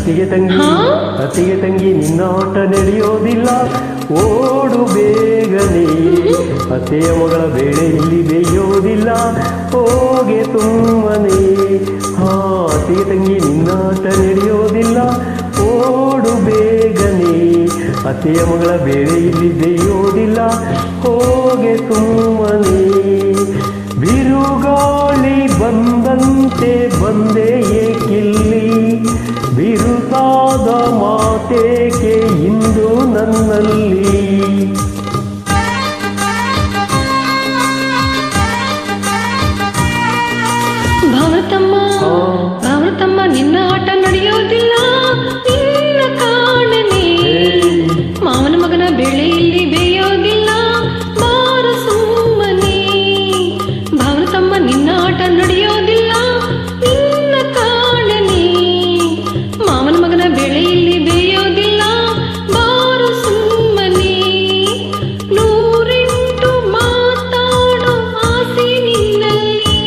ಅತ್ತಿಗೆ ತಂಗಿ ನಿನ್ನಾಟ ನಡೆಯೋದಿಲ್ಲ, ಓಡು ಬೇಗನೆ. ಅತ್ತೆಯ ಮಗಳ ಬೇಳೆ ಇಲ್ಲಿ ಬೇಯೋದಿಲ್ಲ, ಹೋಗೆ ಸುಮ್ಮನೆ. ಅತ್ತಿಗೆ ತಂಗಿ ನಿನ್ನಾಟ ನಡೆಯೋದಿಲ್ಲ, ಓಡು ಬೇಗನೆ. ಅತ್ತೆಯ ಮಗಳ ಬೇಳೆ ಇಲ್ಲಿ ಬೇಯೋದಿಲ್ಲ, ಹೋಗೆ ಸುಮ್ಮನೆ. ಬಿರುಗಾಳಿ ಬಂದಂತೆ ಬಂದೆ ಏಕಿಲ್ಲಿ, ಬಿರುಸಾದ ಮಾತೇಕೆ ಇಂದು ನನ್ನಲ್ಲಿ. ಭಾವತಮ್ಮ ನಿನ್ನ ಆಟ ನಡೆಯೋದಿಲ್ಲ, ನಿನ್ನ ಕಾಣನೆ. ಮಾವನ ಮಗನ ಬೆಳೆ ಇಲ್ಲಿ ಬೇಯೋದಿಲ್ಲ, ಬಾರ ಸುಮ್ಮನೆ. ಭಾವತಮ್ಮ ನಿನ್ನ ಆಟ ನಡೆಯೋದಿಲ್ಲ, ನಿನ್ನ ಕಾಣನೆ. ಮಾವನ ಮಗನ ಬೆಳೆ ಇಲ್ಲಿ ಬೇಯೋದಿಲ್ಲ, ಬಾರ ಸುಮ್ಮನೆ. ನೂರೆಂಟು ಮಾತಾಡೋ ಆಸೆ ನಿನ್ನಲ್ಲಿ,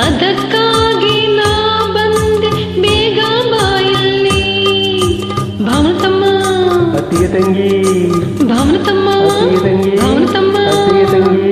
ಅದಕ್ಕಾಗಿ ನಾ ಬಂದೆ ಬೇಗ ಬಾಯಲ್ಲಿ. ಭಾವನತಮ್ಮ ಅತ್ತಿಗೆ ತಂಗಿ, ಭಾವನತಮ್ಮ ಅತ್ತಿಗೆ ತಂಗಿ, ಭಾವನತಮ್ಮ ಅತ್ತಿಗೆ ತಂಗಿ.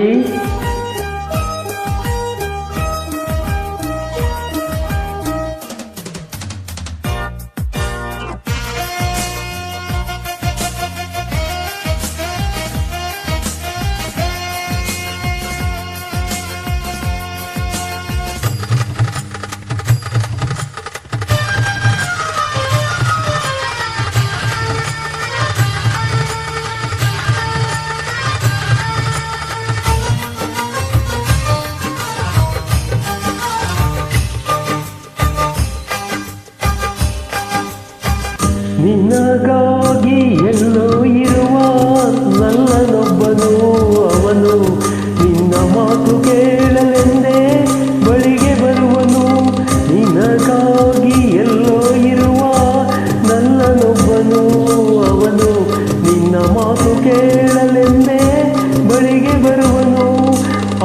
ನಿನಗಾಗಿ ಎಲ್ಲೋ ಇರುವ ನಲ್ಲನೊಬ್ಬನು ಅವನು, ನಿನ್ನ ಮಾತು ಕೇಳಲೆಂದೇ ಬಳಿಗೆ ಬರುವನು. ನಿನಗಾಗಿ ಎಲ್ಲೋ ಇರುವ ನಲ್ಲನೊಬ್ಬನು ಅವನು, ನಿನ್ನ ಮಾತು ಕೇಳಲೆಂದೇ ಬಳಿಗೆ ಬರುವನು.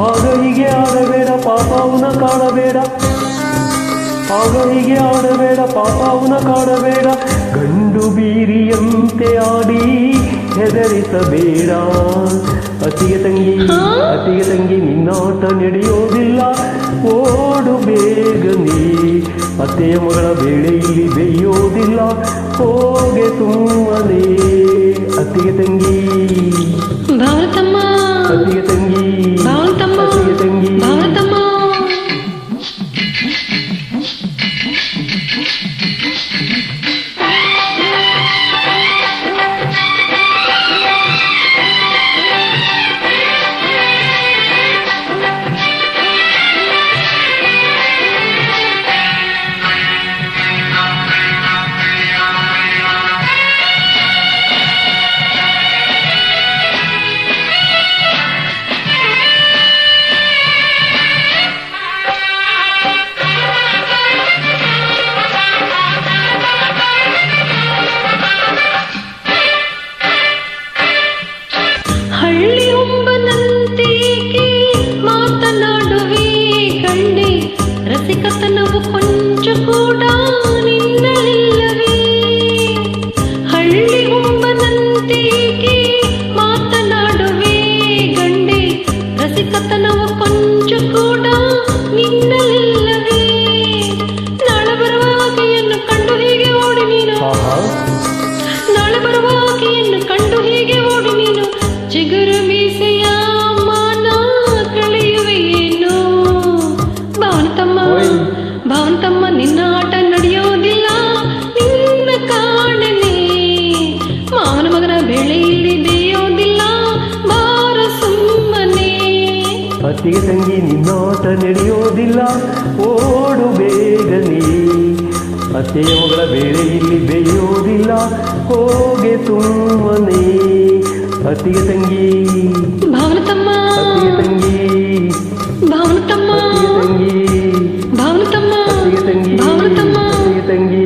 ಆಗ ಹೀಗೆ ಆಡಬೇಡ ಪಾಪ ಅವನ ಕಾಡಬೇಡ, ಆಗ ಹೀಗೆ ಆಡಬೇಡ ಪಾಪ ಅವನ ಕಾಡಬೇಡ. ಗಂಡು ಬೀರಿಯಂತೆ ಆಡಿ ಹೆದರಿಸಬೇಡ. ಅತ್ತಿಗೆ ತಂಗಿ ನಿನ್ನಾಟ ನಡೆಯೋದಿಲ್ಲ, ಓಡು ಬೇಗನೆ. ಅತ್ತೆಯ ಮಗಳ ಬೇಳೆ ಇಲ್ಲಿ ಬೇಯೋದಿಲ್ಲ, ಹೋಗೆ ಸುಮ್ಮನೆ. ಅತ್ತಿಗೆ ತಂಗಿ, ಭಾವನತಮ್ಮ ಅತ್ತಿಗೆ ತಂಗಿ, ಭಾವನತಮ್ಮ ಅತ್ತಿಗೆ ತಂಗಿ. ಭಾವನತಮ್ಮ ರಸಿಕತನವು ಕೊಂಚ ಕೂಡ ನಿನ್ನಲಿಲ್ಲವೇ. ಹಳ್ಳಿ ಹುಂಬನಂತೇಕೆ ಮಾತನಾಡುವೆ ಗಂಡೆ, ರಸಿಕತನವು ಕೊಂಚ ಕೂಡ ನಿನ್ನಲಿಲ್ಲವೇ. ನಾಳೆ ಬರುವ ಆಕೆಯನ್ನು ಕಂಡು ಹೀಗೆ ಓಡಿ ನೀನು, ನಾಳೆ ಬರುವ ಆಕೆಯನ್ನು ಕಂಡು ಹೀಗೆ ಓಡಿ ನೀನು. ಚಿಗುರು ಮೀಸೆಯ ಮಾನ ಕಳೆಯುವೆಯೇನು. ಭಾವನತಮ್ಮ ನಿನ್ನ ಆಟ ನಡೆಯೋದಿಲ್ಲ, ನಿನ್ನ ಕಾಣನೆ. ಮಾವನ ಮಗನ ಬೆಳೆ ಇಲ್ಲಿ ಬೇಯೋದಿಲ್ಲ, ಬಾರ ಸುಮ್ಮನೆ. ಅತ್ತಿಗೆ ತಂಗಿ ನಿನ್ನಾಟ ನಡೆಯೋದಿಲ್ಲ, ಓಡು ಬೇಗನೆ. ಅತ್ತೆಯ ಮಗಳ ಬೇಳೆ ಇಲ್ಲಿ ಬೇಯೋದಿಲ್ಲ, ಹೋಗೆ ಸುಮ್ಮನೆ. ಅತ್ತಿಗೆ ತಂಗಿ, ಭಾವನತಮ್ಮ ಅತ್ತಿಗೆ ತಂಗಿ, ಭಾವನತಮ್ಮ ಅತ್ತಿಗೆ ತಂಗಿ, ಭಾವನತಮ್ಮ ಅತ್ತಿಗೆ ತಂಗಿ, ಭಾವನತಮ್ಮ ಅತ್ತಿಗೆ ತಂಗಿ.